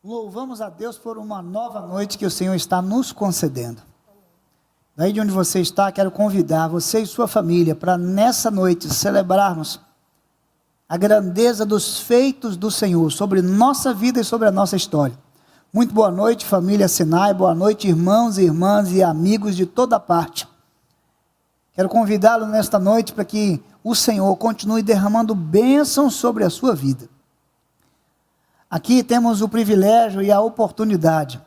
Louvamos a Deus por uma nova noite que o Senhor está nos concedendo. Daí de onde você está, quero convidar você e sua família para nessa noite celebrarmos a grandeza dos feitos do Senhor sobre nossa vida e sobre a nossa história. Muito boa noite, família Sinai, boa noite, irmãos e irmãs e amigos de toda parte. Quero convidá-lo nesta noite para que o Senhor continue derramando bênçãos sobre a sua vida. Aqui temos o privilégio e a oportunidade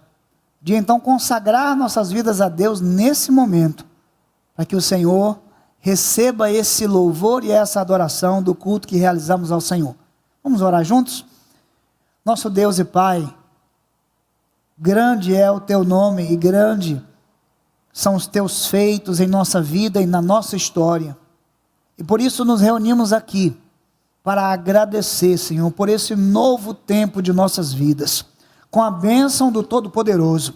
de então consagrar nossas vidas a Deus nesse momento, para que o Senhor receba esse louvor e essa adoração do culto que realizamos ao Senhor. Vamos orar juntos? Nosso Deus e Pai, grande é o teu nome e grande são os teus feitos em nossa vida e na nossa história. E por isso nos reunimos aqui, para agradecer, Senhor, por esse novo tempo de nossas vidas, com a bênção do Todo-Poderoso.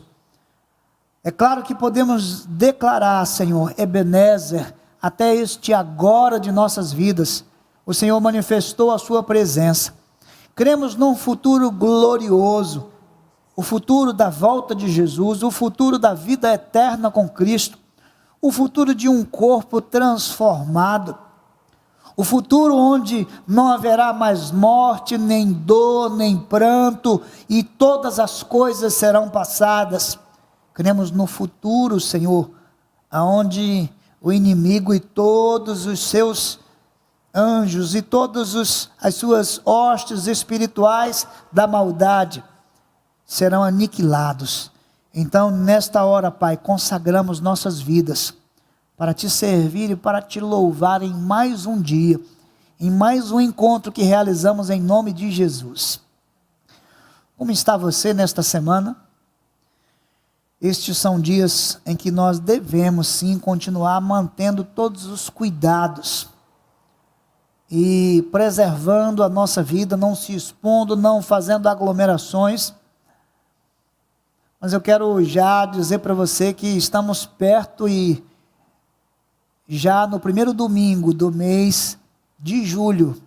É claro que podemos declarar, Senhor, Ebenezer, até este agora de nossas vidas, o Senhor manifestou a sua presença. Cremos num futuro glorioso, o futuro da volta de Jesus, o futuro da vida eterna com Cristo, o futuro de um corpo transformado, o futuro onde não haverá mais morte, nem dor, nem pranto, e todas as coisas serão passadas. Cremos no futuro, Senhor, aonde o inimigo e todos os seus anjos e todas as suas hostes espirituais da maldade serão aniquilados. Então, nesta hora, Pai, consagramos nossas vidas para te servir e para te louvar em mais um dia, em mais um encontro que realizamos em nome de Jesus. Como está você nesta semana? Estes são dias em que nós devemos sim continuar mantendo todos os cuidados e preservando a nossa vida, não se expondo, não fazendo aglomerações. Mas eu quero já dizer para você que estamos perto e já no primeiro domingo do mês de julho,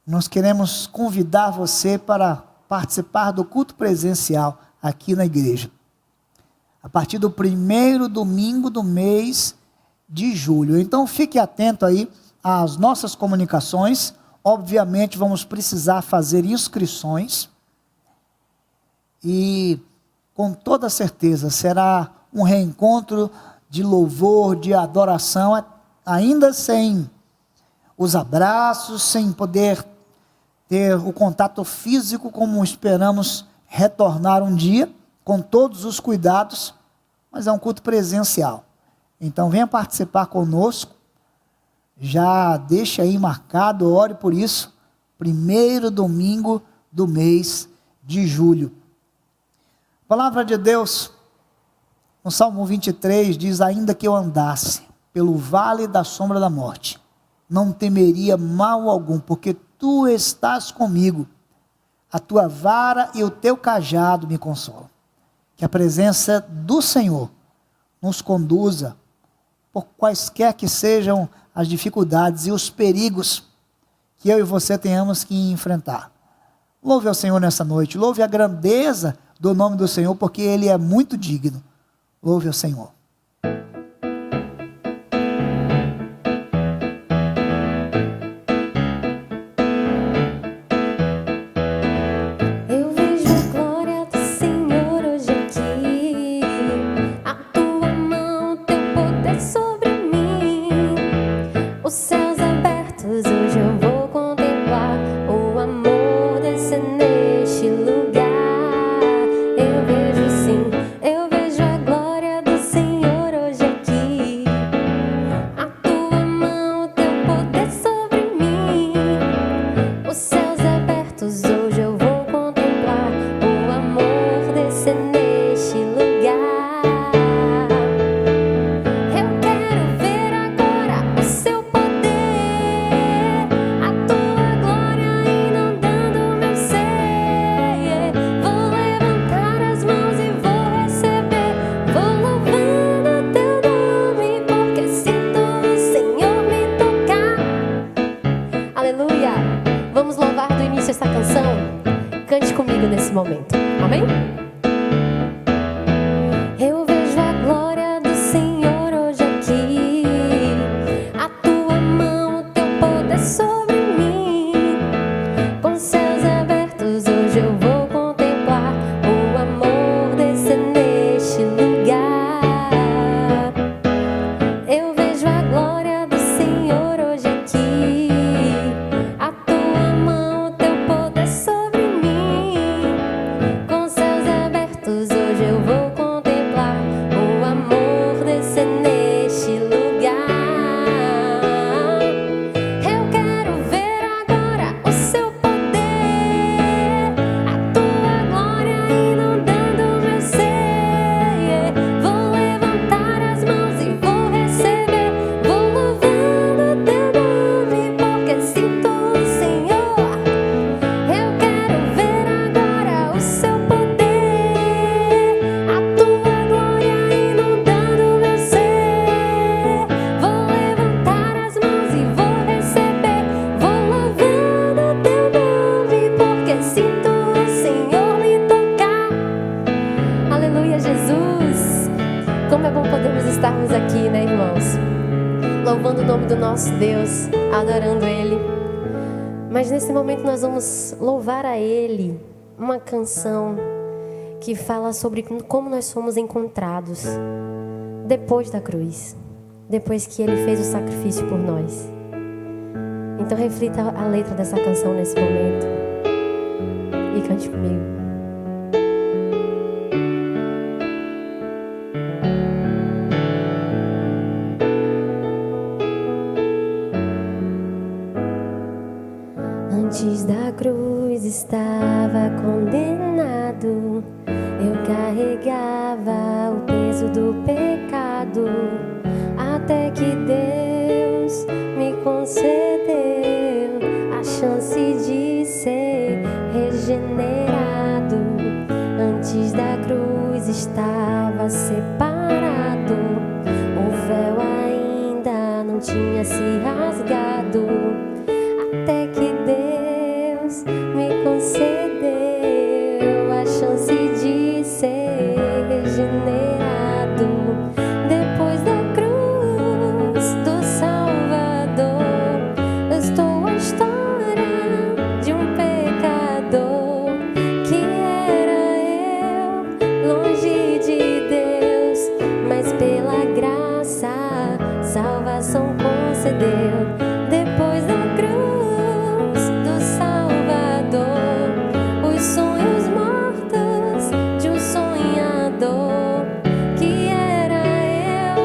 nós queremos convidar você para participar do culto presencial aqui na igreja. A partir do primeiro domingo do mês de julho. Então fique atento aí às nossas comunicações. Obviamente vamos precisar fazer inscrições. E com toda certeza será um reencontro de louvor, de adoração, ainda sem os abraços, sem poder ter o contato físico como esperamos retornar um dia, com todos os cuidados, mas é um culto presencial. Então venha participar conosco, já deixa aí marcado, ore por isso, primeiro domingo do mês de julho. A palavra de Deus, no Salmo 23, diz: ainda que eu andasse pelo vale da sombra da morte, não temeria mal algum, porque tu estás comigo, a tua vara e o teu cajado me consolam. Que a presença do Senhor nos conduza, por quaisquer que sejam as dificuldades e os perigos que eu e você tenhamos que enfrentar. Louve ao Senhor nessa noite, louve a grandeza do nome do Senhor, porque Ele é muito digno. Louve ao Senhor. cante comigo nesse momento. Amém? Eu vejo a glória do Senhor hoje aqui, a tua mão, o teu poder sobre mim. Com céus abertos hoje eu vou contemplar o amor descer neste lugar. Eu vejo a glória do Senhor hoje aqui, a tua mão, o teu poder sobre mim. Com céus abertos hoje eu vou contemplar o amor descer neste lugar. Eu quero ver agora o seu poder, a tua glória inundando meu ser. Vou levantar as mãos e vou receber, vou louvando teu nome, porque sinto o Senhor. Eu quero ver agora o seu poder, a tua glória inundando meu ser. Vou levantar as mãos e vou receber, vou louvando teu nome, porque sinto o Senhor me tocar. Aleluia, Jesus. Como é bom podermos estarmos aqui, né, irmãos? Louvando o nome do nosso Deus, adorando Ele. Mas nesse momento nós vamos louvar a Ele uma canção que fala sobre como nós somos encontrados depois da cruz, depois que Ele fez o sacrifício por nós. Então reflita a letra dessa canção nesse momento e cante comigo. Antes da cruz estava condenado, eu carregava o peso do pecado, até que Deus me concedeu a chance de ser regenerado. Antes da cruz estava separado, o véu ainda não tinha se rasgado, até que Deus me concedeu a chance de ser regenerado. Depois da cruz do Salvador, estou a história de um pecador que era eu, longe de Deus, mas pela graça salvação concedeu. Depois da cruz do Salvador, os sonhos mortos de um sonhador que era eu,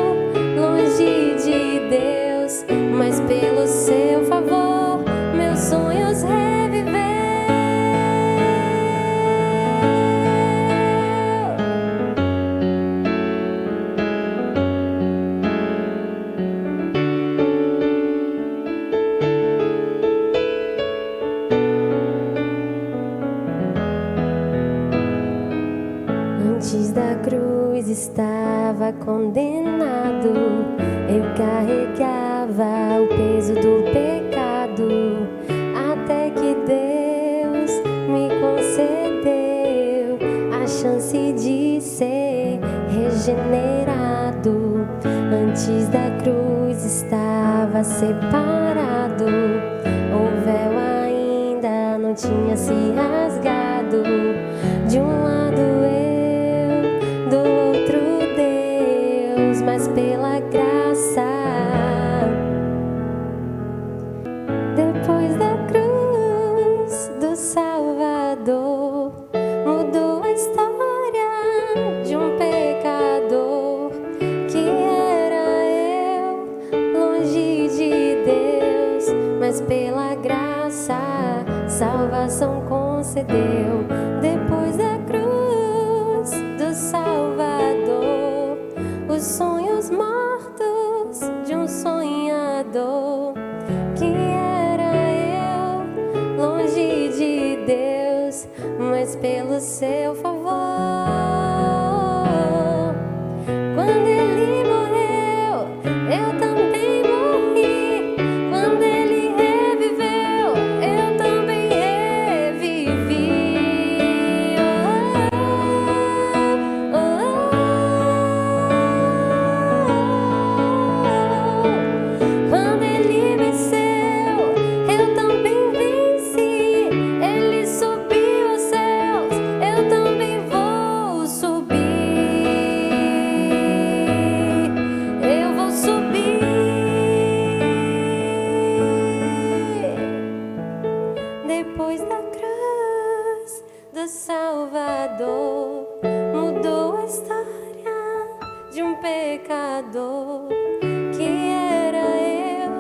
longe de Deus, mas pelo seu favor meus sonhos reviveu. Antes da cruz estava condenado, eu carregava o peso do pecado, até que Deus me concedeu a chance de ser regenerado. Antes da cruz estava separado, o véu ainda não tinha se rasgado. De um lado eu, do outro Deus, mas pela graça. Depois da cruz do Salvador, mudou a história de um pecador que era eu, longe de Deus, mas pela graça salvação concedeu. Depois da cruz do Salvador, os sonhos mortos de um sonhador que era eu, longe de Deus, mas pelo seu favor. Quando ele morreu, eu também morri. Quando ele reviveu, eu também revivi. do Salvador mudou a história de um pecador que era eu,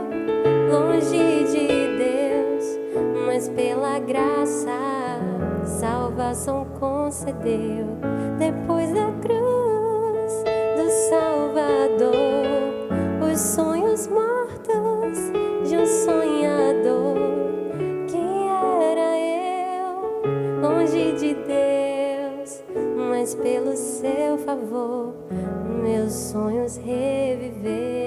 longe de Deus, mas pela graça salvação concedeu. Depois da cruz do Salvador, os sonhos mortos de um sonhador que era eu, longe de Deus, mas pelo seu favor meus sonhos reviver.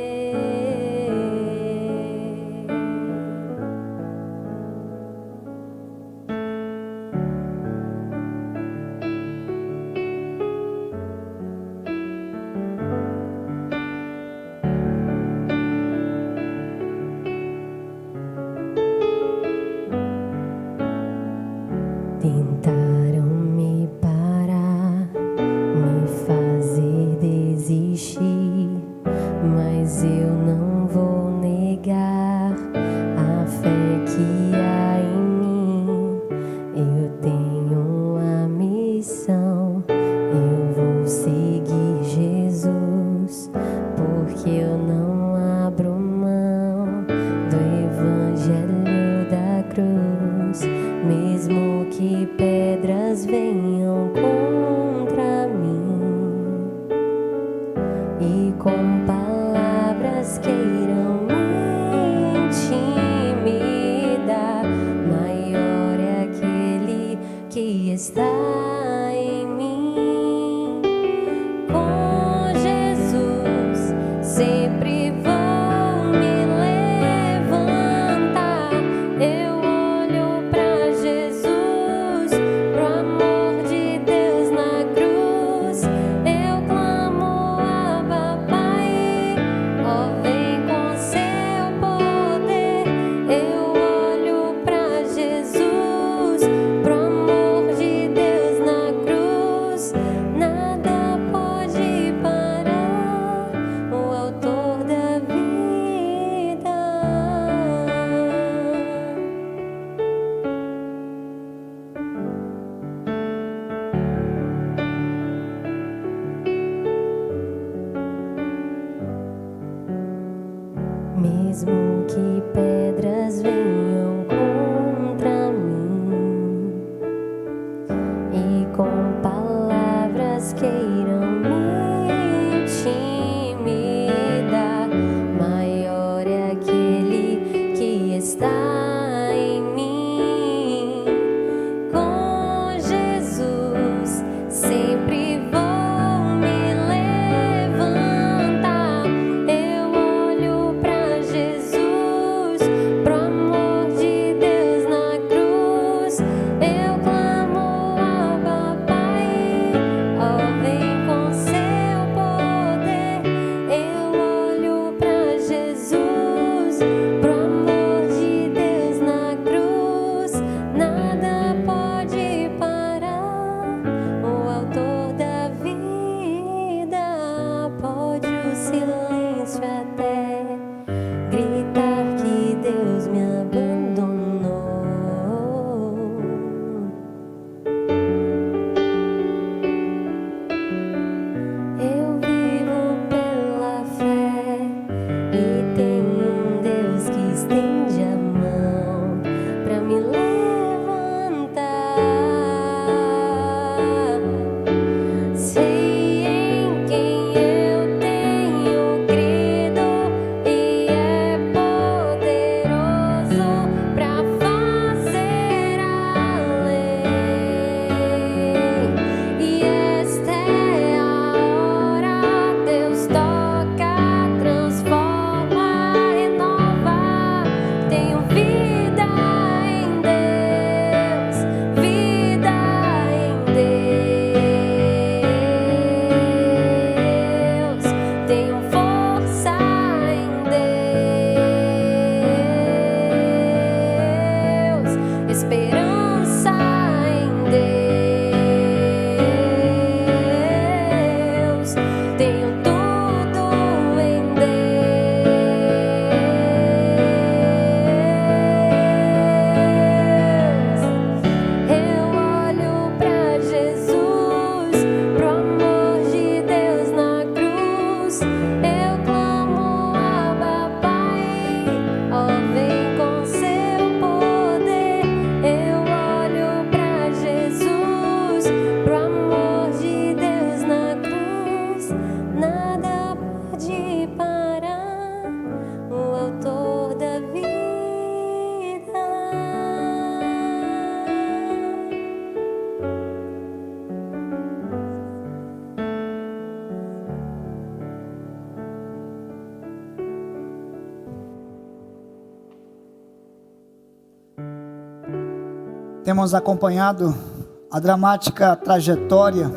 Tentaram me parar, me fazer desistir, mas eu não vou negar a fé que há em mim. Eu tenho uma missão, eu vou seguir Jesus, porque eu não abro mão do evangelho da cruz. Mesmo que pedras venham contra mim e com palavras queiram me intimidar, maior é aquele que está em mim. Com Jesus sempre vou me levantar. Eu olho pra Jesus, pro amor de Deus na cruz. Eu clamo Abba Pai, ó vem com seu poder. Eu olho pra Jesus, pro amor de Deus pro amor de Deus na cruz, nada pode parar o autor da vida. Temos acompanhado a dramática trajetória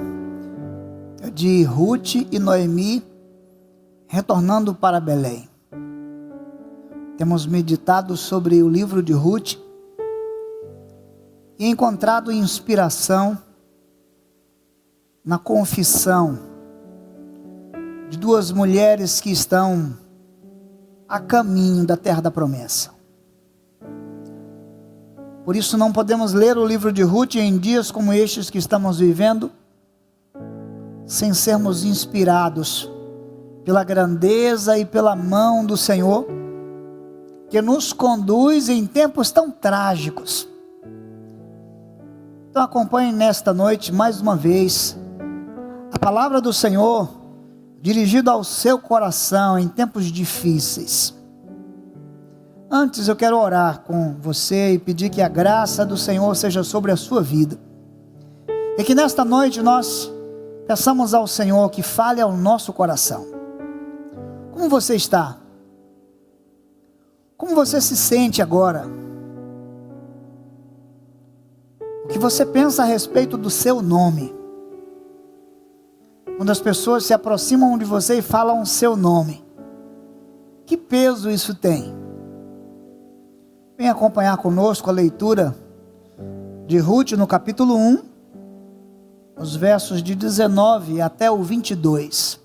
de Ruth e Noemi retornando para Belém. Temos meditado sobre o livro de Ruth e encontrado inspiração na confissão de duas mulheres que estão a caminho da terra da promessa. Por isso não podemos ler o livro de Ruth em dias como estes que estamos vivendo, sem sermos inspirados pela grandeza e pela mão do Senhor, que nos conduz em tempos tão trágicos. Então acompanhe nesta noite, mais uma vez, a palavra do Senhor, dirigida ao seu coração em tempos difíceis. Antes eu quero orar com você e pedir que a graça do Senhor seja sobre a sua vida. E que nesta noite nós peçamos ao Senhor que fale ao nosso coração. Como você está? Como você se sente agora? O que você pensa a respeito do seu nome? Quando as pessoas se aproximam de você e falam o seu nome, que peso isso tem? Venha acompanhar conosco a leitura de Ruth no capítulo 1, os versos de 19 até o 22.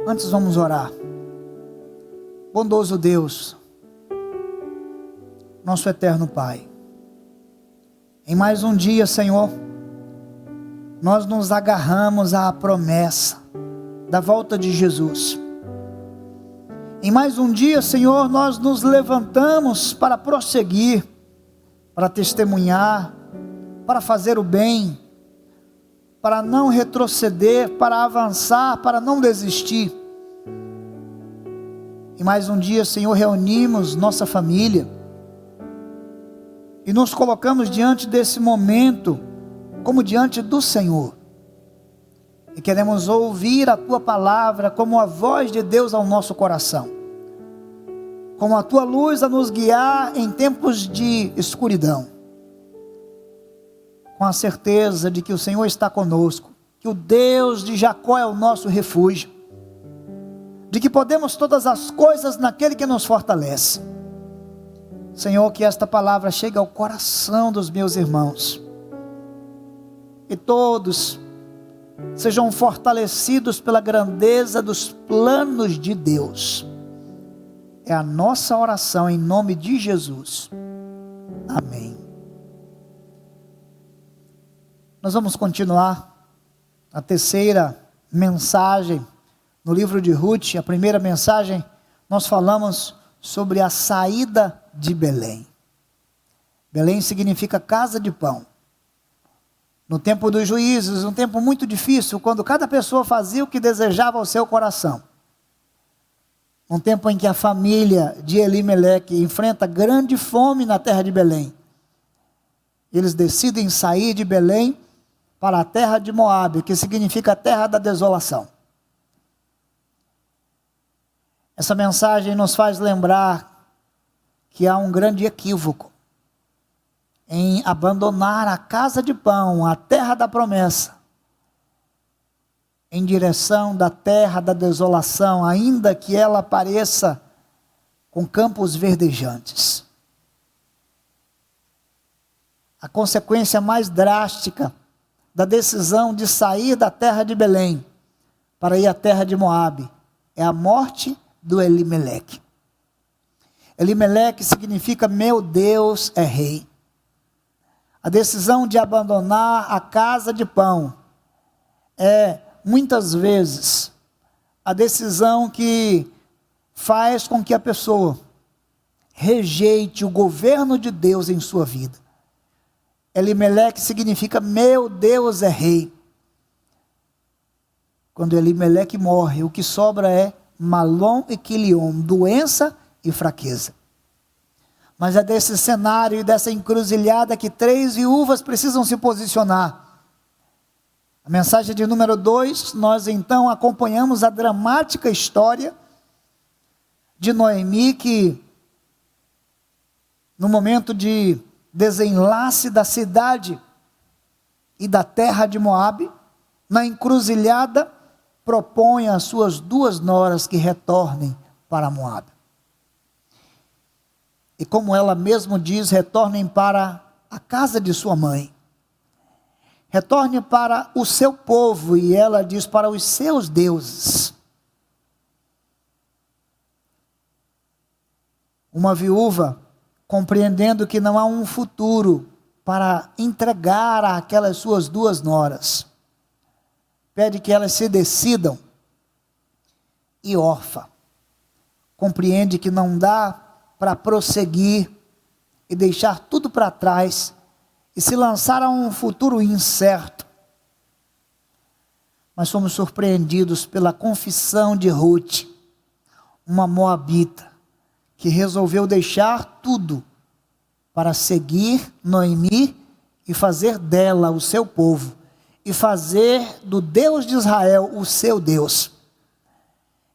Antes vamos orar. Bondoso Deus, nosso eterno Pai, em mais um dia, Senhor, nós nos agarramos à promessa da volta de Jesus. Em mais um dia, Senhor, nós nos levantamos para prosseguir, para testemunhar, para fazer o bem, para não retroceder, para avançar, para não desistir. Em mais um dia, Senhor, reunimos nossa família e nos colocamos diante desse momento, como diante do Senhor. E queremos ouvir a Tua palavra como a voz de Deus ao nosso coração. Como a Tua luz a nos guiar em tempos de escuridão. Com a certeza de que o Senhor está conosco. Que o Deus de Jacó é o nosso refúgio. De que podemos todas as coisas naquele que nos fortalece. Senhor, que esta palavra chegue ao coração dos meus irmãos. E todos sejam fortalecidos pela grandeza dos planos de Deus. É a nossa oração em nome de Jesus. Amém. Nós vamos continuar a terceira mensagem no livro de Ruth. A primeira mensagem nós falamos sobre a saída de Belém. Belém significa casa de pão. No tempo dos juízes, um tempo muito difícil, quando cada pessoa fazia o que desejava ao seu coração. Um tempo em que a família de Elimeleque enfrenta grande fome na terra de Belém. Eles decidem sair de Belém para a terra de Moabe, que significa a terra da desolação. Essa mensagem nos faz lembrar que há um grande equívoco em abandonar a casa de pão, a terra da promessa, em direção da terra da desolação, ainda que ela pareça com campos verdejantes. A consequência mais drástica da decisão de sair da terra de Belém para ir à terra de Moabe é a morte do Elimeleque. Elimeleque significa meu Deus é rei. A decisão de abandonar a casa de pão é, muitas vezes, a decisão que faz com que a pessoa rejeite o governo de Deus em sua vida. Elimeleque significa meu Deus é rei. Quando Elimeleque morre, o que sobra é Malom e Quilion, doença e fraqueza. Mas é desse cenário e dessa encruzilhada que 3 viúvas precisam se posicionar. A mensagem de número 2, nós então acompanhamos a dramática história de Noemi, que no momento de desenlace da cidade e da terra de Moabe, na encruzilhada, propõe às suas 2 noras que retornem para Moabe. E como ela mesmo diz, retornem para a casa de sua mãe. Retorne para o seu povo, e ela diz para os seus deuses. Uma viúva, compreendendo que não há um futuro para entregar àquelas suas 2 noras, pede que elas se decidam, e órfã, compreende que não dá para prosseguir e deixar tudo para trás e se lançar a um futuro incerto. Mas fomos surpreendidos pela confissão de Ruth, uma moabita, que resolveu deixar tudo para seguir Noemi e fazer dela o seu povo, e fazer do Deus de Israel o seu Deus,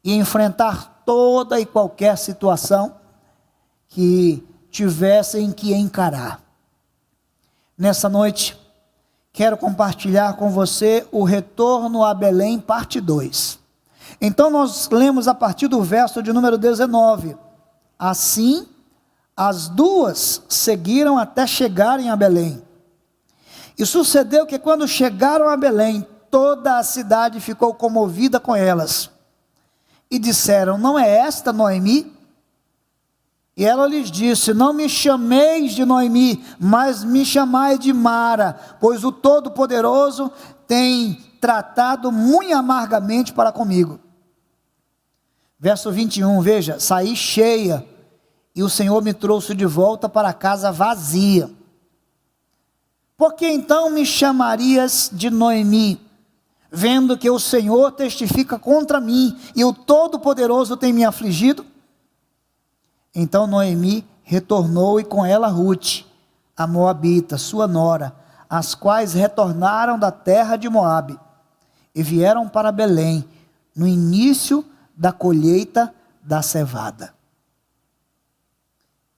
e enfrentar toda e qualquer situação que tivessem que encarar. Nessa noite, quero compartilhar com você o retorno a Belém, parte 2. Então nós lemos a partir do verso de número 19. Assim, as 2 seguiram até chegarem a Belém. E sucedeu que quando chegaram a Belém, toda a cidade ficou comovida com elas. E disseram: não é esta Noemi? E ela lhes disse: não me chameis de Noemi, mas me chamai de Mara, pois o Todo-Poderoso tem tratado muito amargamente para comigo. Verso 21, veja: saí cheia, e o Senhor me trouxe de volta para casa vazia. Por que então me chamarias de Noemi, vendo que o Senhor testifica contra mim, e o Todo-Poderoso tem me afligido? Então Noemi retornou, e com ela Ruth, a moabita, sua nora, as quais retornaram da terra de Moabe, e vieram para Belém, no início da colheita da cevada.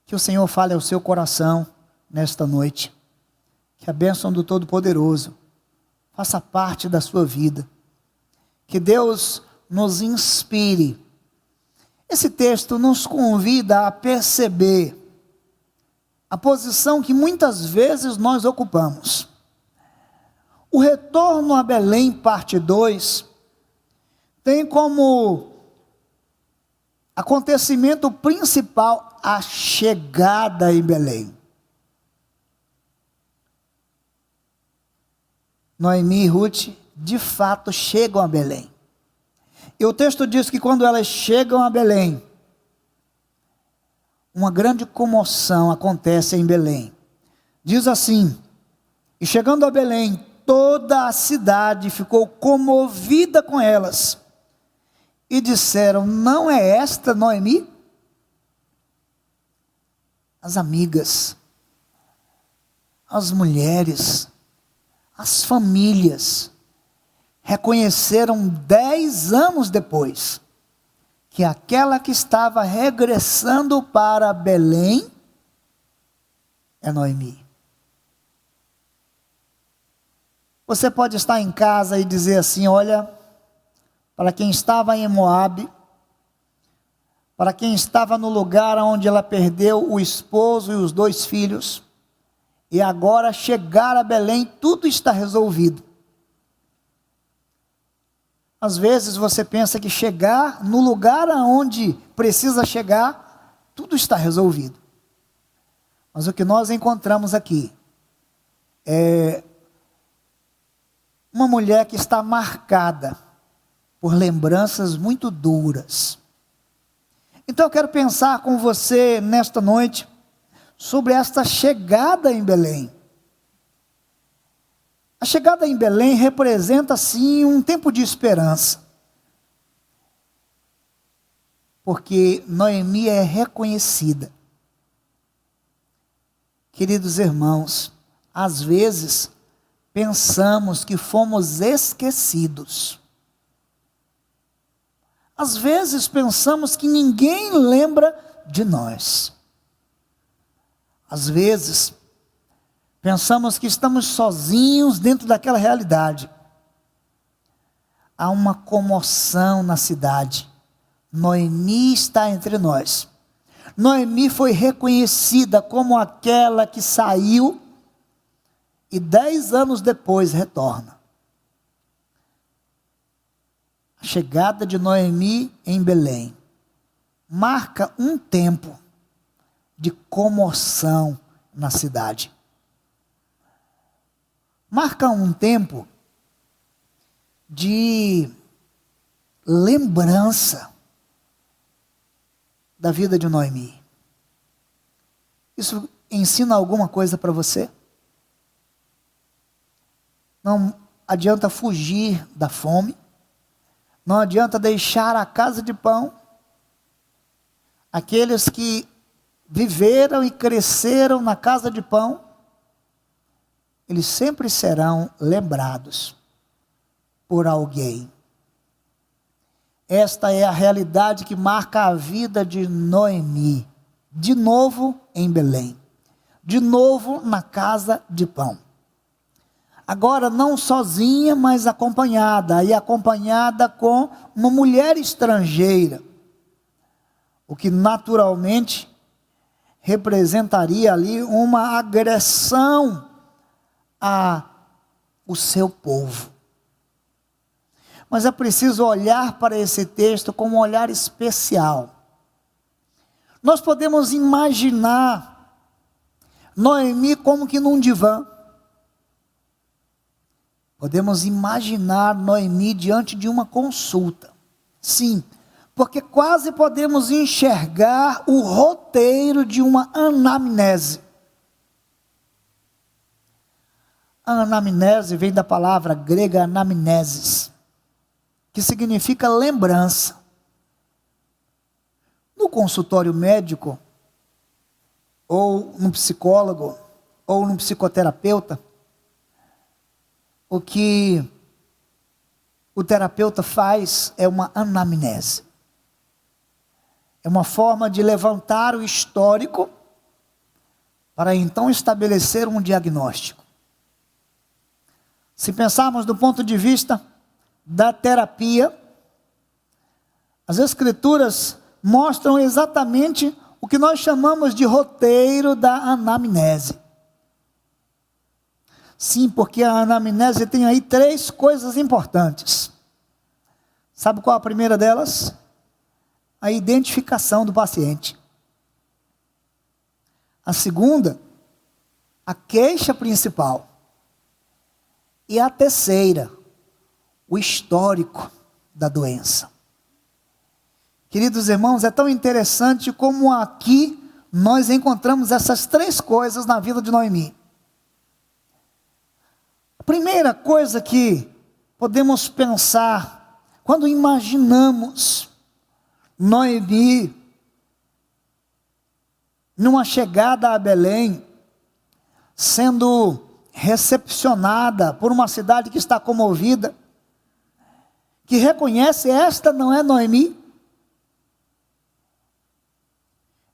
Que o Senhor fale ao seu coração nesta noite, que a bênção do Todo-Poderoso faça parte da sua vida, que Deus nos inspire. Esse texto nos convida a perceber a posição que muitas vezes nós ocupamos. O retorno a Belém, parte 2, tem como acontecimento principal a chegada em Belém. Noemi e Ruth, de fato, chegam a Belém. E o texto diz que quando elas chegam a Belém, uma grande comoção acontece em Belém. Diz assim: e chegando a Belém, toda a cidade ficou comovida com elas, e disseram: não é esta Noemi? As amigas, as mulheres, as famílias reconheceram 10 anos depois que aquela que estava regressando para Belém é Noemi. Você pode estar em casa e dizer assim: olha, para quem estava em Moabe, para quem estava no lugar onde ela perdeu o esposo e os 2 filhos, e agora chegar a Belém, tudo está resolvido. Às vezes você pensa que chegar no lugar aonde precisa chegar, tudo está resolvido. Mas o que nós encontramos aqui é uma mulher que está marcada por lembranças muito duras. Então eu quero pensar com você nesta noite sobre esta chegada em Belém. A chegada em Belém representa, sim, um tempo de esperança. Porque Noemi é reconhecida. Queridos irmãos, às vezes pensamos que fomos esquecidos. Às vezes pensamos que ninguém lembra de nós. Às vezes pensamos que estamos sozinhos dentro daquela realidade. Há uma comoção na cidade. Noemi está entre nós. Noemi foi reconhecida como aquela que saiu e 10 anos depois retorna. A chegada de Noemi em Belém marca um tempo de comoção na cidade. Marca um tempo de lembrança da vida de Noemi. Isso ensina alguma coisa para você? Não adianta fugir da fome, não adianta deixar a casa de pão. Aqueles que viveram e cresceram na casa de pão, eles sempre serão lembrados por alguém. Esta é a realidade que marca a vida de Noemi. De novo em Belém. De novo na casa de pão. Agora não sozinha, mas acompanhada. E acompanhada com uma mulher estrangeira. O que naturalmente representaria ali uma agressão ao seu povo. Mas é preciso olhar para esse texto com um olhar especial. Nós podemos imaginar Noemi como que num divã. Podemos imaginar Noemi diante de uma consulta. Sim, porque quase podemos enxergar o roteiro de uma anamnese. A anamnese vem da palavra grega anamnesis, que significa lembrança. No consultório médico, ou no psicólogo, ou no psicoterapeuta, o que o terapeuta faz é uma anamnese. É uma forma de levantar o histórico para então estabelecer um diagnóstico. Se pensarmos do ponto de vista da terapia, as escrituras mostram exatamente o que nós chamamos de roteiro da anamnese. Sim, porque a anamnese tem aí 3 coisas importantes. Sabe qual a primeira delas? A identificação do paciente. A segunda, a queixa principal. E a terceira, o histórico da doença. Queridos irmãos, é tão interessante como aqui nós encontramos essas 3 coisas na vida de Noemi. A primeira coisa que podemos pensar quando imaginamos Noemi numa chegada a Belém, sendo recepcionada por uma cidade que está comovida, que reconhece: esta não é Noemi.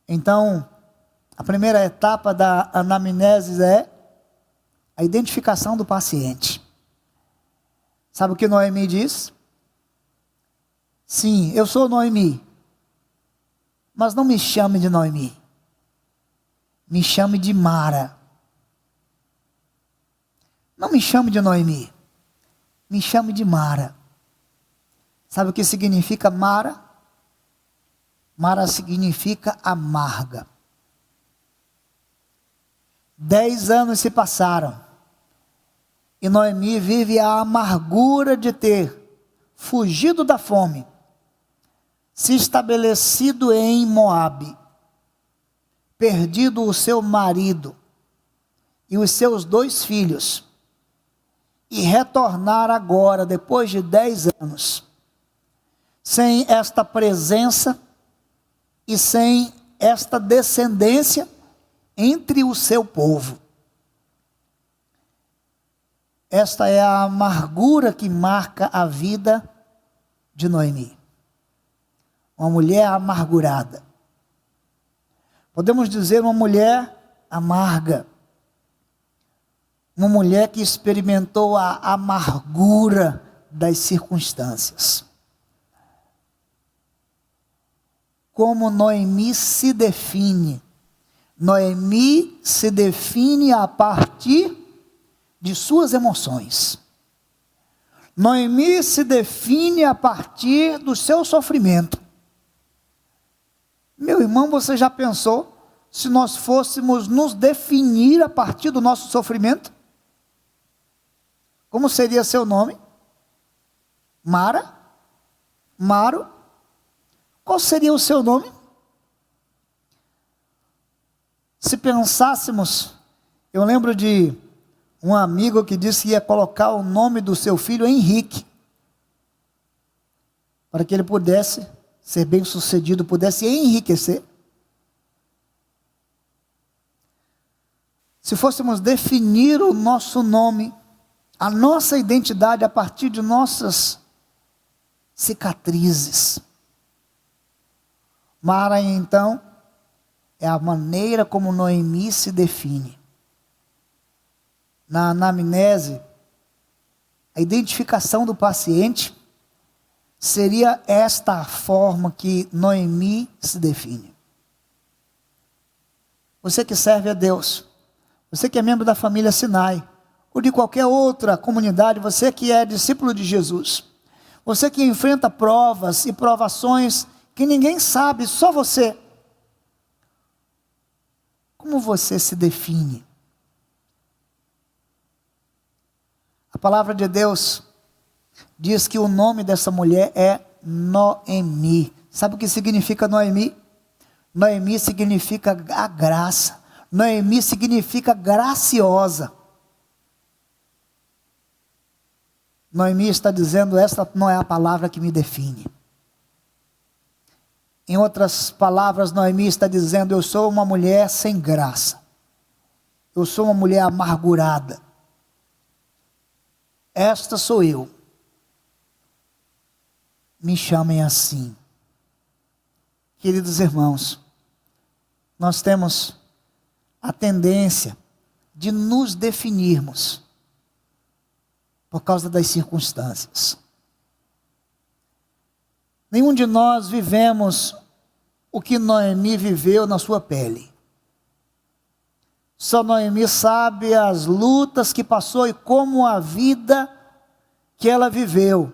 Então, a primeira etapa da anamnese é a identificação do paciente. Sabe o que Noemi diz? Sim, eu sou Noemi, mas não me chame de Noemi, me chame de Mara. Não me chame de Noemi, me chame de Mara. Sabe o que significa Mara? Mara significa amarga. 10 anos se passaram e Noemi vive a amargura de ter fugido da fome, se estabelecido em Moabe, perdido o seu marido e os seus 2 filhos, e retornar agora, depois de 10 anos, sem esta presença e sem esta descendência entre o seu povo. Esta é a amargura que marca a vida de Noemi. Uma mulher amargurada. Podemos dizer uma mulher amarga. Uma mulher que experimentou a amargura das circunstâncias. Como Noemi se define? Noemi se define a partir de suas emoções. Noemi se define a partir do seu sofrimento. Meu irmão, você já pensou se nós fôssemos nos definir a partir do nosso sofrimento? Como seria seu nome? Mara? Maro? Qual seria o seu nome? Se pensássemos, eu lembro de um amigo que disse que ia colocar o nome do seu filho Henrique, para que ele pudesse ser bem sucedido, pudesse enriquecer. Se fôssemos definir o nosso nome, a nossa identidade a partir de nossas cicatrizes, Mara, então, é a maneira como Noemi se define. Na anamnese, a identificação do paciente seria esta forma que Noemi se define. Você que serve a Deus, você que é membro da família Sinai, ou de qualquer outra comunidade, você que é discípulo de Jesus, você que enfrenta provas e provações que ninguém sabe, só você. Como você se define? A palavra de Deus diz que o nome dessa mulher é Noemi. Sabe o que significa Noemi? Noemi significa a graça. Noemi significa graciosa. Noemi está dizendo, essa não é a palavra que me define. Em outras palavras, Noemi está dizendo, eu sou uma mulher sem graça. Eu sou uma mulher amargurada. Esta sou eu. Me chamem assim. Queridos irmãos, nós temos a tendência de nos definirmos por causa das circunstâncias. Nenhum de nós vivemos o que Noemi viveu na sua pele. Só Noemi sabe as lutas que passou e como a vida que ela viveu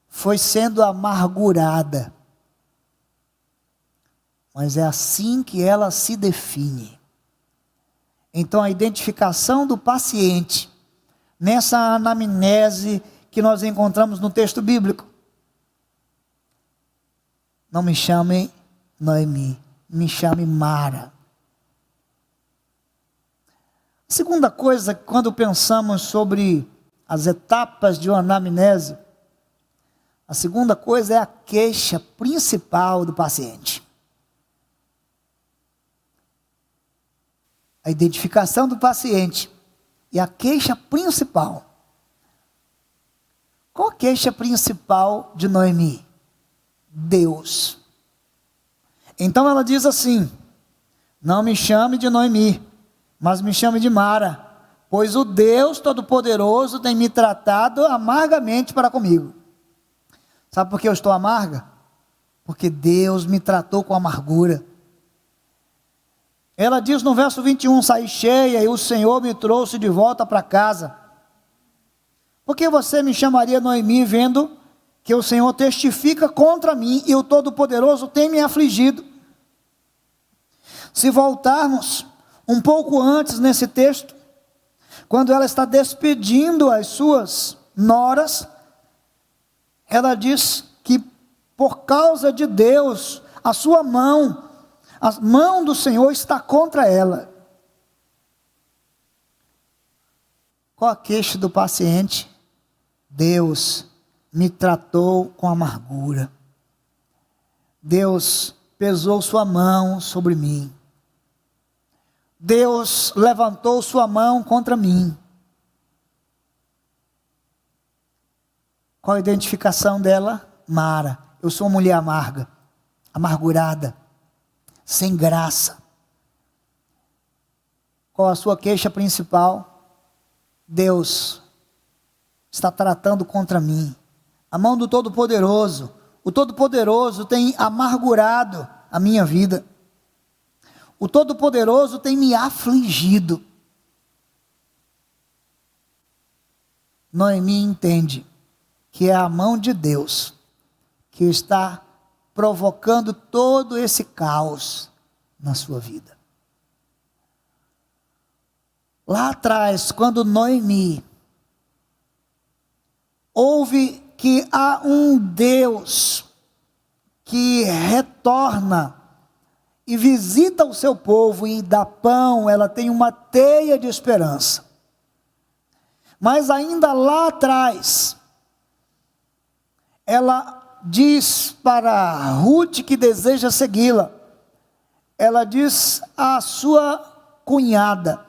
foi sendo amargurada. Mas é assim que ela se define. Então a identificação do paciente, nessa anamnese que nós encontramos no texto bíblico. Não me chame Noemi, me chame Mara. Segunda coisa, quando pensamos sobre as etapas de uma anamnese, a segunda coisa é a queixa principal do paciente. A identificação do paciente e a queixa principal. Qual a queixa principal de Noemi? Deus. Então ela diz assim, não me chame de Noemi, mas me chame de Mara, pois o Deus Todo-Poderoso tem me tratado amargamente para comigo. Sabe por que eu estou amarga? Porque Deus me tratou com amargura. Ela diz no verso 21, saí cheia e o Senhor me trouxe de volta para casa. Por que você me chamaria Noemi, vendo que o Senhor testifica contra mim e o Todo-Poderoso tem me afligido? Se voltarmos um pouco antes nesse texto, quando ela está despedindo as suas noras, ela diz que por causa de Deus, a sua mão, a mão do Senhor está contra ela. Qual a queixa do paciente? Deus me tratou com amargura. Deus pesou sua mão sobre mim. Deus levantou sua mão contra mim. Qual a identificação dela? Mara. Eu sou uma mulher amarga, amargurada, sem graça. Qual a sua queixa principal? Deus está tratando contra mim. A mão do Todo-Poderoso. O Todo-Poderoso tem amargurado a minha vida. O Todo-Poderoso tem me afligido. Noemi entende que é a mão de Deus que está provocando todo esse caos na sua vida. Lá atrás, quando Noemi ouve que há um Deus que retorna e visita o seu povo e dá pão, ela tem uma teia de esperança. Mas ainda lá atrás, ela diz para Ruth que deseja segui-la, ela diz à sua cunhada: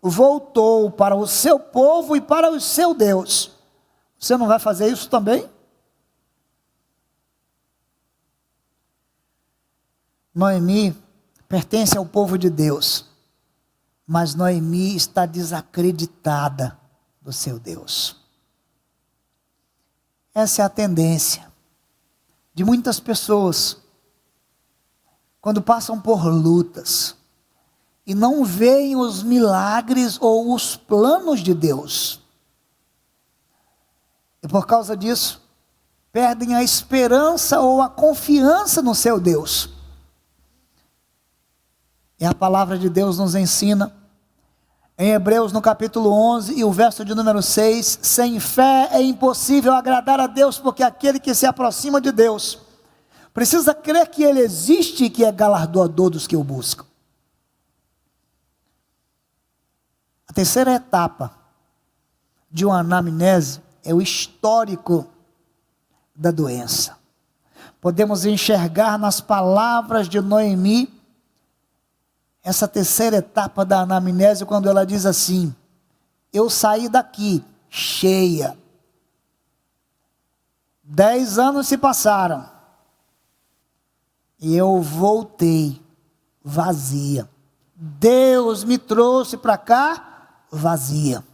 voltou para o seu povo e para o seu Deus. Você não vai fazer isso também? Noemi pertence ao povo de Deus, mas Noemi está desacreditada do seu Deus. Essa é a tendência de muitas pessoas, quando passam por lutas, e não veem os milagres ou os planos de Deus. E por causa disso, perdem a esperança ou a confiança no seu Deus. E a palavra de Deus nos ensina, em Hebreus no capítulo 11 e o verso de número 6, sem fé é impossível agradar a Deus, porque aquele que se aproxima de Deus, precisa crer que Ele existe e que é galardoador dos que o buscam. A terceira etapa de uma anamnese é o histórico da doença. Podemos enxergar nas palavras de Noemi essa terceira etapa da anamnese, quando ela diz assim: eu saí daqui cheia. 10 anos se passaram e eu voltei vazia. Deus me trouxe para cá vazia.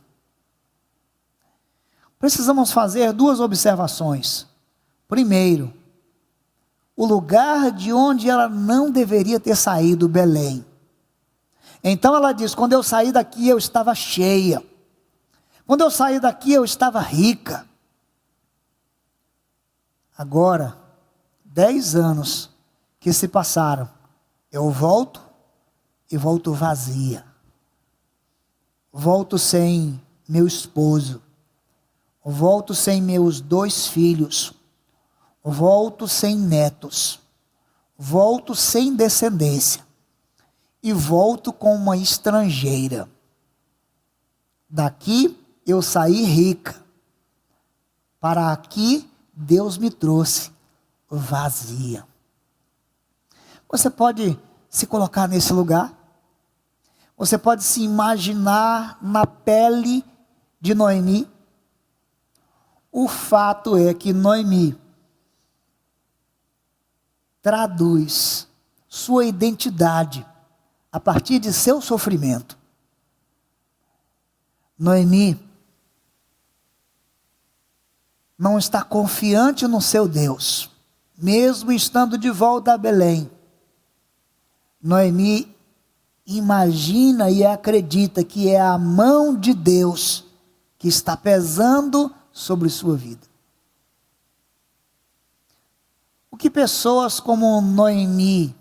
Precisamos fazer 2 observações. Primeiro, o lugar de onde ela não deveria ter saído, Belém. Então ela diz: quando eu saí daqui eu estava cheia. Quando eu saí daqui eu estava rica. Agora, 10 anos que se passaram, eu volto e volto vazia. Volto sem meu esposo. Volto sem meus 2 filhos. Volto sem netos. Volto sem descendência. E volto com uma estrangeira. Daqui eu saí rica. Para aqui Deus me trouxe vazia. Você pode se colocar nesse lugar? Você pode se imaginar na pele de Noemi? O fato é que Noemi traduz sua identidade a partir de seu sofrimento. Noemi não está confiante no seu Deus, mesmo estando de volta a Belém. Noemi imagina e acredita que é a mão de Deus que está pesando sobre sua vida. O que pessoas como Noemi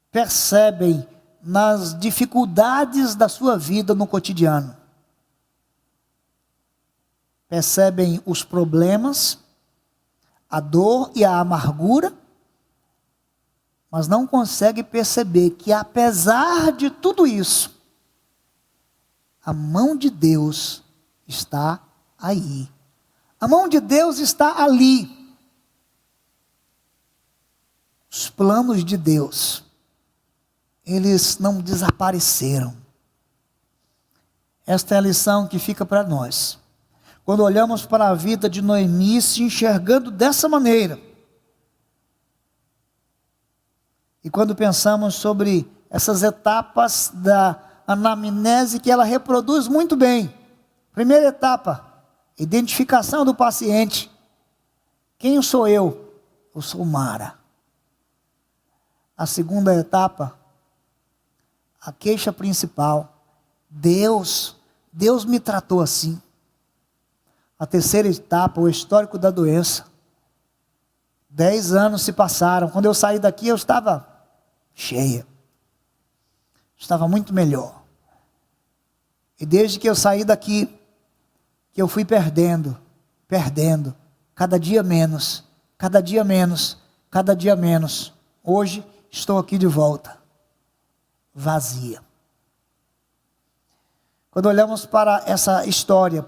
percebem nas dificuldades da sua vida no cotidiano? Percebem os problemas, a dor e a amargura, mas não conseguem perceber que, apesar de tudo isso, A mão de Deus está aí. A mão de Deus está ali. Os planos de Deus, eles não desapareceram. Esta é a lição que fica para nós. Quando olhamos para a vida de Noemi, se enxergando dessa maneira, e quando pensamos sobre essas etapas da anamnese que ela reproduz muito bem. Primeira etapa, identificação do paciente. Quem sou eu? Eu sou Mara. A segunda etapa, a queixa principal. Deus me tratou assim. A terceira etapa, o histórico da doença. 10 anos se passaram. Quando eu saí daqui, eu estava cheia. Estava muito melhor. E desde que eu saí daqui, que eu fui perdendo. Cada dia menos. Hoje estou aqui de volta. Vazia. Quando olhamos para essa história,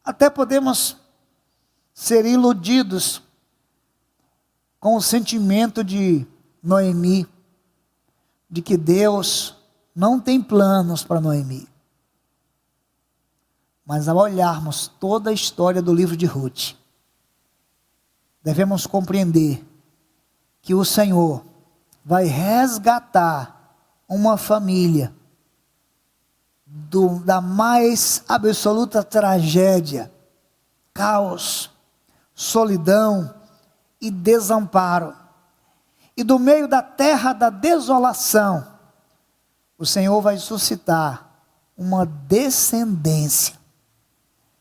até podemos ser iludidos com o sentimento de Noemi, de que Deus não tem planos para Noemi. Mas ao olharmos toda a história do livro de Ruth, devemos compreender que o Senhor vai resgatar uma família da mais absoluta tragédia, caos, solidão e desamparo. E do meio da terra da desolação, o Senhor vai suscitar uma descendência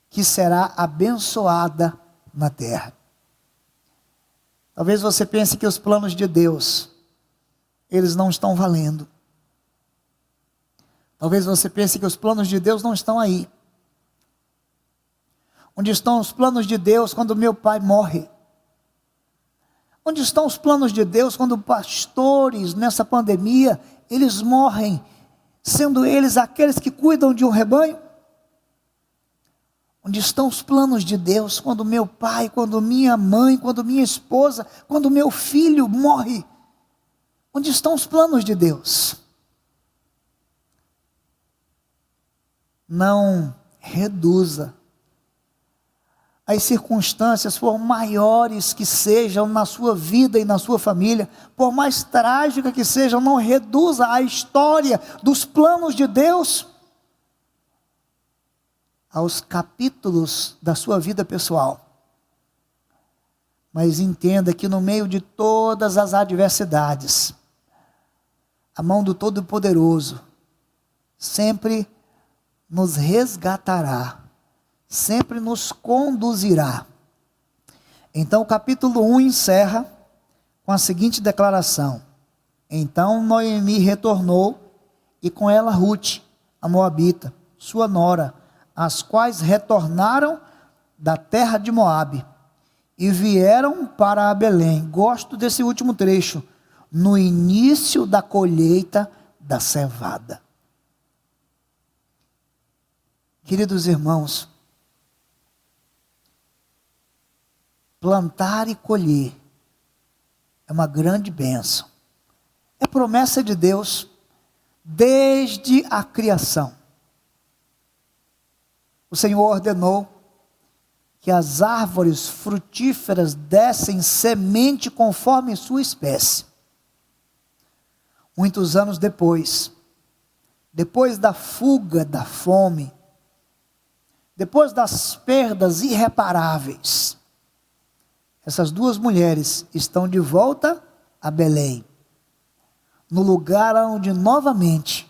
que será abençoada na terra. Talvez você pense que os planos de Deus, eles não estão valendo. Talvez você pense que os planos de Deus não estão aí. Onde estão os planos de Deus quando meu pai morre? Onde estão os planos de Deus quando pastores nessa pandemia, eles morrem, sendo eles aqueles que cuidam de um rebanho? Onde estão os planos de Deus quando meu pai, quando minha mãe, quando minha esposa, quando meu filho morre? Onde estão os planos de Deus? Não reduza as circunstâncias, por maiores que sejam na sua vida e na sua família, por mais trágica que sejam, não reduza a história dos planos de Deus aos capítulos da sua vida pessoal. Mas entenda que no meio de todas as adversidades, a mão do Todo-Poderoso sempre nos resgatará, sempre nos conduzirá. Então o capítulo 1 encerra com a seguinte declaração: então Noemi retornou, e com ela Ruth, a moabita, sua nora, as quais retornaram da terra de Moabe, e vieram para Belém. Gosto desse último trecho, no início da colheita da cevada. Queridos irmãos, plantar e colher é uma grande bênção. É promessa de Deus desde a criação. O Senhor ordenou que as árvores frutíferas dessem semente conforme sua espécie. Muitos anos depois da fuga da fome, depois das perdas irreparáveis, essas duas mulheres estão de volta a Belém, no lugar onde novamente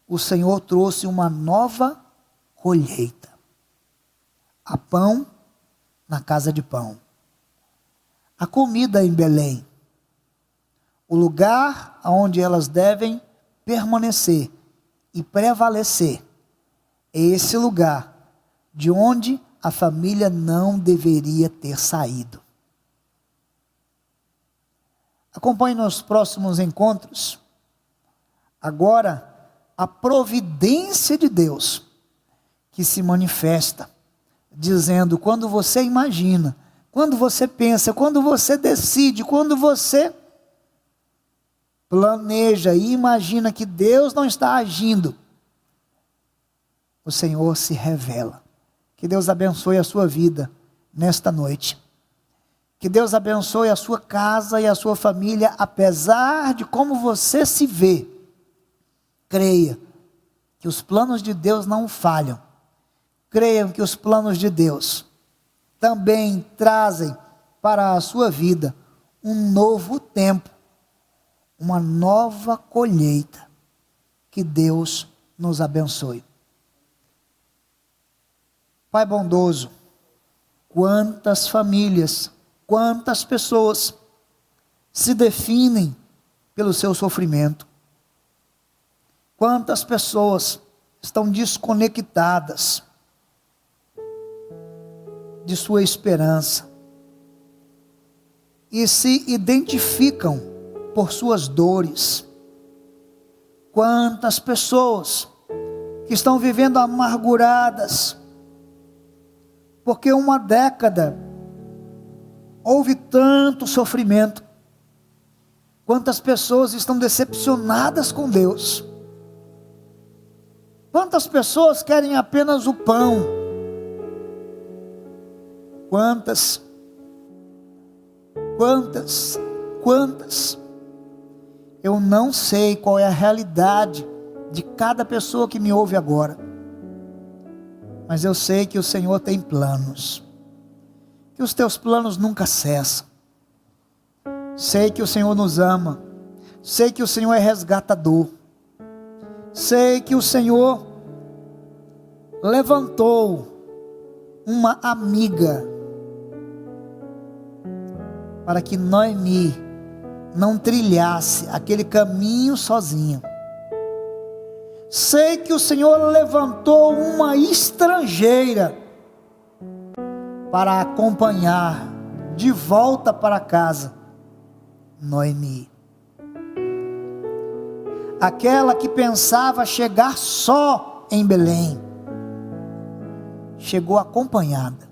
o Senhor trouxe uma nova colheita. Há pão na casa de pão, há comida em Belém, o lugar onde elas devem permanecer e prevalecer é esse lugar de onde a família não deveria ter saído. Acompanhe nos próximos encontros. Agora, a providência de Deus que se manifesta, dizendo: quando você imagina, quando você pensa, quando você decide, quando você planeja e imagina que Deus não está agindo, o Senhor se revela. Que Deus abençoe a sua vida nesta noite. Que Deus abençoe a sua casa e a sua família, apesar de como você se vê. Creia que os planos de Deus não falham. Creiam que os planos de Deus também trazem para a sua vida um novo tempo, uma nova colheita. Que Deus nos abençoe. Pai bondoso, quantas famílias, quantas pessoas se definem pelo seu sofrimento. Quantas pessoas estão desconectadas de sua esperança e se identificam por suas dores. Quantas pessoas que estão vivendo amarguradas, porque uma década houve tanto sofrimento. Quantas pessoas estão decepcionadas com Deus. Quantas pessoas querem apenas o pão. Quantas. Eu não sei qual é a realidade de cada pessoa que me ouve agora. Mas eu sei que o Senhor tem planos. Que os teus planos nunca cessam. Sei que o Senhor nos ama. Sei que o Senhor é resgatador. Sei que o Senhor levantou uma amiga para que Noemi não trilhasse aquele caminho sozinha. Sei que o Senhor levantou uma estrangeira para acompanhar de volta para casa Noemi. Aquela que pensava chegar só em Belém, chegou acompanhada.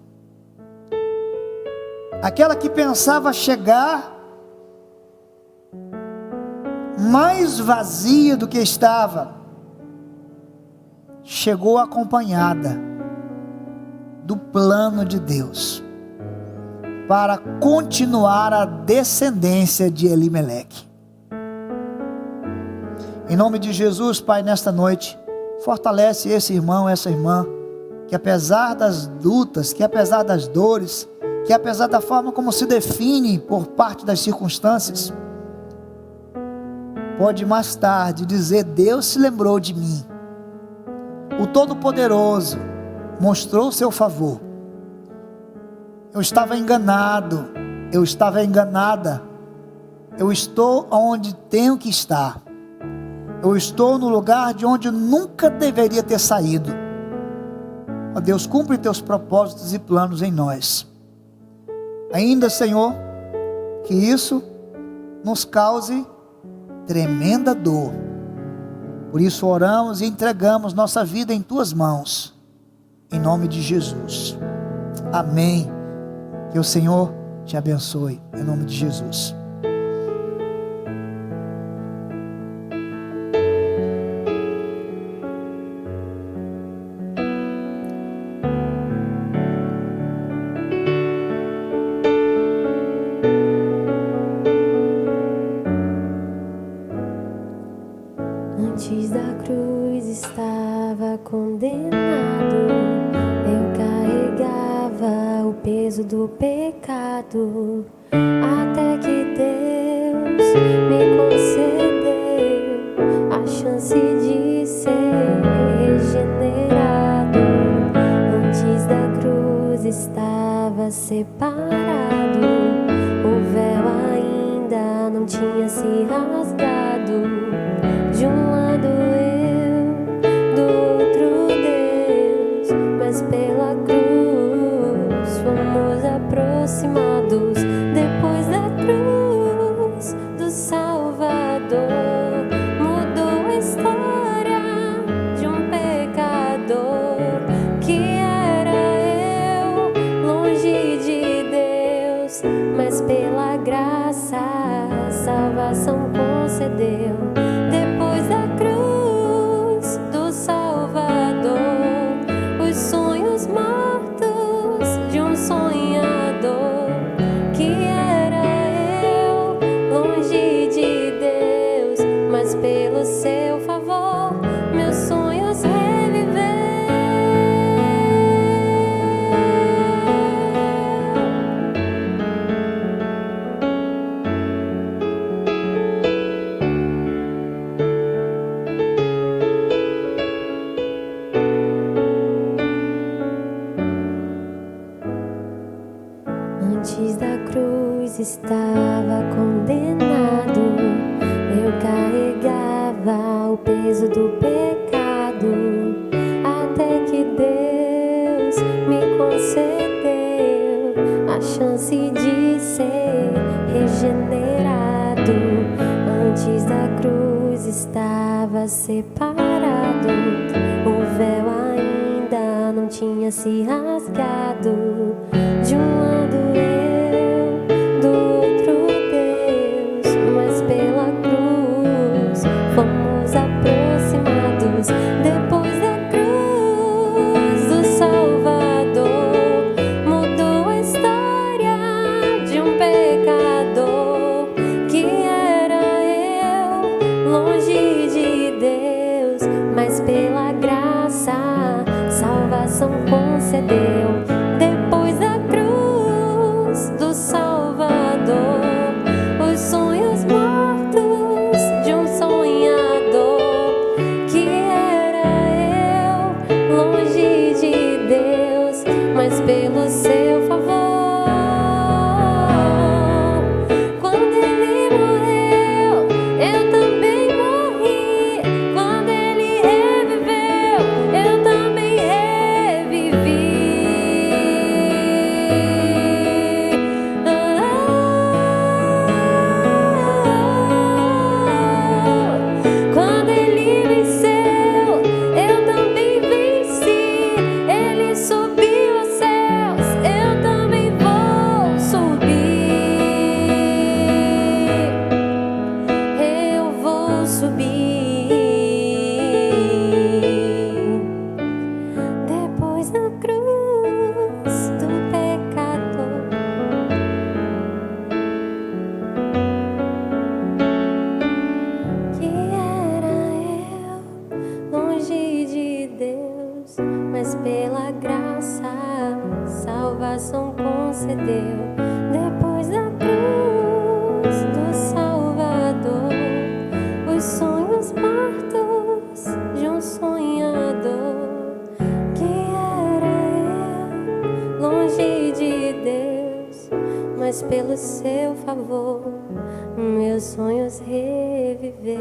Aquela que pensava chegar mais vazia do que estava, chegou acompanhada do plano de Deus para continuar a descendência de Elimeleque. Em nome de Jesus, Pai, nesta noite, fortalece esse irmão, essa irmã, que apesar das lutas, que apesar das dores, que apesar da forma como se define por parte das circunstâncias, pode mais tarde dizer: Deus se lembrou de mim. O Todo-Poderoso mostrou o seu favor. Eu estava enganado, eu estava enganada, eu estou onde tenho que estar, eu estou no lugar de onde eu nunca deveria ter saído. Ó Deus, cumpre teus propósitos e planos em nós. Ainda, Senhor, que isso nos cause tremenda dor. Por isso oramos e entregamos nossa vida em tuas mãos, em nome de Jesus. Amém. Que o Senhor te abençoe, em nome de Jesus. Antes da cruz estava condenado, eu carregava o peso do pecado, até que Deus me concedeu a chance de ser regenerado. Antes da cruz estava separado, o véu ainda não tinha se rasgado. De um lado eu, do outro Deus, mas pela cruz fomos aproximados. Depois da cruz do Salvador, mudou a história salvação concedeu. Depois da cruz do Salvador, os sonhos mortos de um sonhador, que era eu, longe de Deus, mas pelo seu favor meus sonhos reviveu. Antes da cruz estava condenado, eu carregava o peso do pecado, até que Deus me concedeu a chance de ser regenerado. Antes da cruz estava separado, o véu ainda não tinha se rasgado. De um lado eu, do outro Deus, mas pela cruz fomos aproximados. Depois da cruz do Salvador, mudou a história de um pecador, que era eu, longe de Deus, mas pela graça salvação concedeu. Depois da cruz do Salvador, os sonhos mortos de um sonhador, que era eu, longe de Deus, mas pelo seu favor. Quando ele morreu, eu também morri. Quando ele reviveu, eu também revivi. Quando ele venceu, eu também venci. Ele subiu aos céus, eu também vou subir. Eu vou subir. Depois da cruz do pecador, que era eu, longe de Deus, mas pela graça salvação concedeu. Depois da cruz do Salvador, os sonhos mortos de um sonhador, que era eu, longe de Deus, mas pelo seu favor meus sonhos reviver.